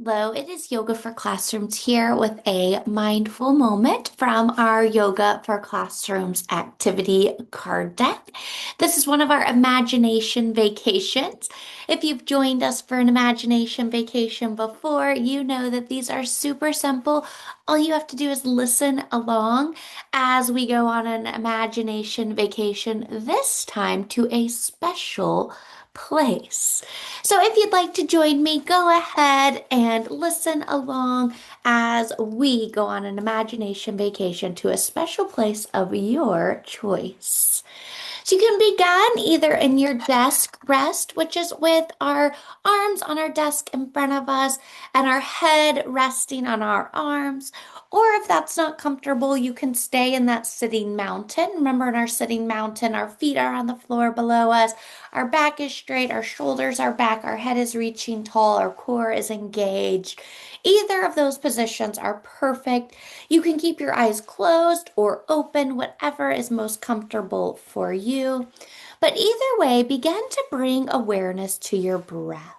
Hello, it is Yoga for Classrooms here with a mindful moment from our Yoga for Classrooms activity card deck. This is one of our imagination vacations. If you've joined us for an imagination vacation before, you know that these are super simple. All you have to do is listen along as we go on an imagination vacation, this time to a special place. So if you'd like to join me, go ahead and listen along as we go on an imagination vacation to a special place of your choice. So you can begin either in your desk rest, which is with our arms on our desk in front of us and our head resting on our arms. Or if that's not comfortable, you can stay in that sitting mountain. Remember, in our sitting mountain, our feet are on the floor below us, our back is straight, our shoulders are back, our head is reaching tall, our core is engaged. Either of those positions are perfect. You can keep your eyes closed or open, whatever is most comfortable for you. But either way, begin to bring awareness to your breath.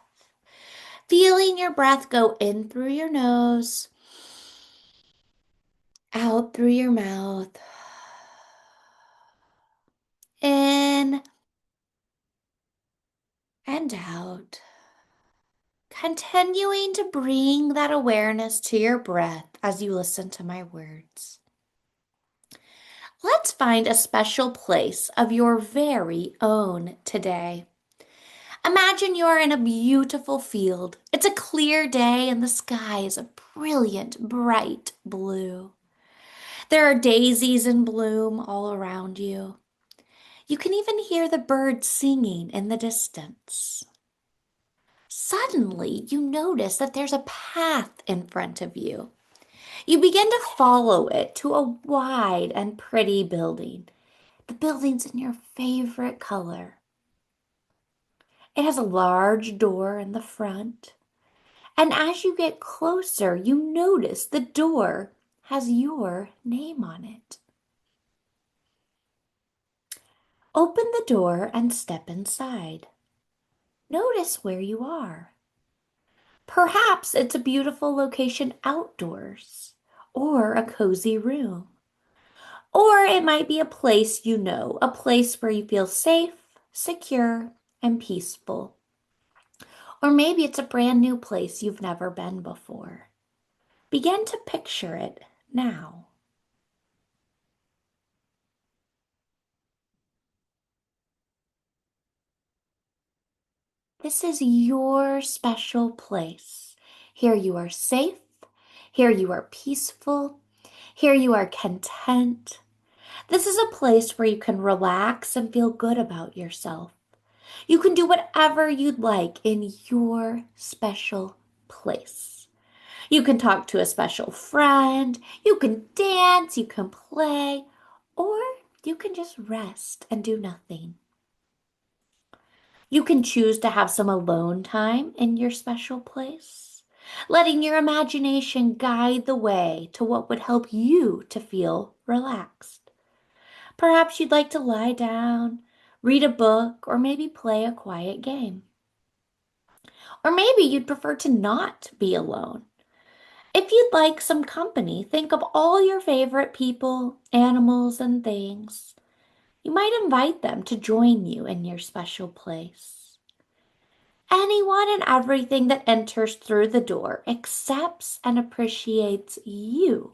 Feeling your breath go in through your nose, out through your mouth, in and out. Continuing to bring that awareness to your breath as you listen to my words. Let's find a special place of your very own today. Imagine you're in a beautiful field. It's a clear day and the sky is a brilliant, bright blue. There are daisies in bloom all around you. You can even hear the birds singing in the distance. Suddenly, you notice that there's a path in front of you. You begin to follow it to a wide and pretty building. The building's in your favorite color. It has a large door in the front. And as you get closer, you notice the door has your name on it. Open the door and step inside. Notice where you are. Perhaps it's a beautiful location outdoors, or a cozy room. Or it might be a place you know, a place where you feel safe, secure, and peaceful. Or maybe it's a brand new place you've never been before. Begin to picture it now. This is your special place. Here you are safe. Here you are peaceful. Here you are content. This is a place where you can relax and feel good about yourself. You can do whatever you'd like in your special place. You can talk to a special friend. You can dance. You can play. Or you can just rest and do nothing. You can choose to have some alone time in your special place, letting your imagination guide the way to what would help you to feel relaxed. Perhaps you'd like to lie down, read a book, or maybe play a quiet game. Or maybe you'd prefer to not be alone. If you'd like some company, think of all your favorite people, animals, and things. You might invite them to join you in your special place. Anyone and everything that enters through the door accepts and appreciates you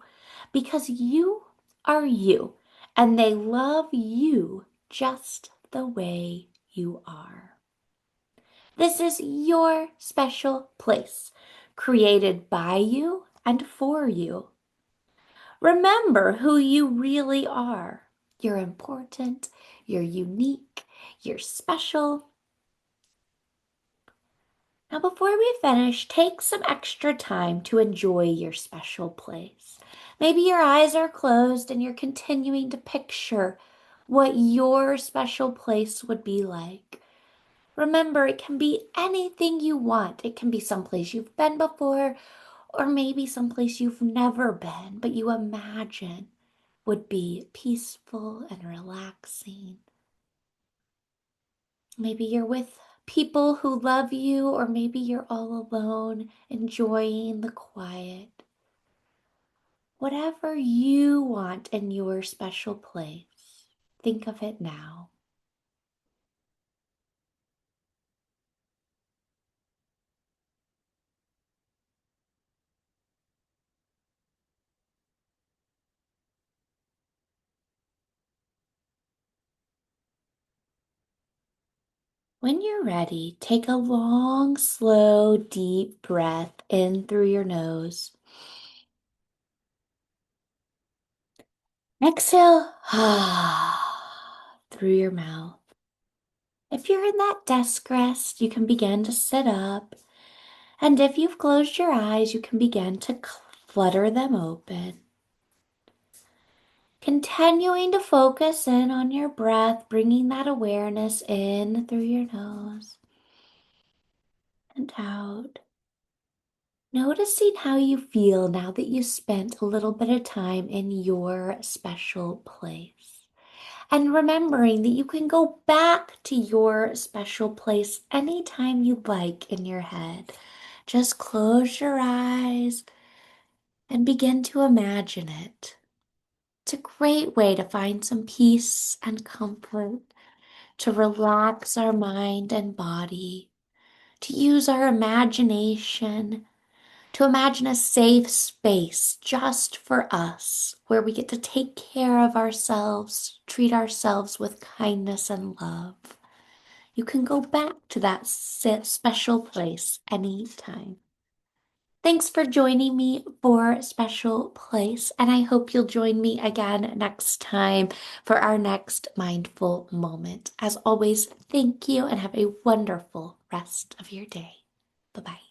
because you are you and they love you just the way you are. This is your special place, created by you and for you. Remember who you really are. You're important, you're unique, you're special. Now, before we finish, take some extra time to enjoy your special place. Maybe your eyes are closed and you're continuing to picture what your special place would be like. Remember, it can be anything you want. It can be someplace you've been before, or maybe someplace you've never been, but you imagine would be peaceful and relaxing. Maybe you're with people who love you, or maybe you're all alone, enjoying the quiet. Whatever you want in your special place, think of it now. When you're ready, take a long, slow, deep breath in through your nose. Exhale through your mouth. If you're in that desk rest, you can begin to sit up. And if you've closed your eyes, you can begin to flutter them open. Continuing to focus in on your breath, bringing that awareness in through your nose and out. Noticing how you feel now that you spent a little bit of time in your special place. And remembering that you can go back to your special place anytime you like in your head. Just close your eyes and begin to imagine it. It's a great way to find some peace and comfort, to relax our mind and body, to use our imagination, to imagine a safe space just for us, where we get to take care of ourselves, treat ourselves with kindness and love. You can go back to that special place anytime. Thanks for joining me for Special Place, and I hope you'll join me again next time for our next mindful moment. As always, thank you and have a wonderful rest of your day. Bye bye.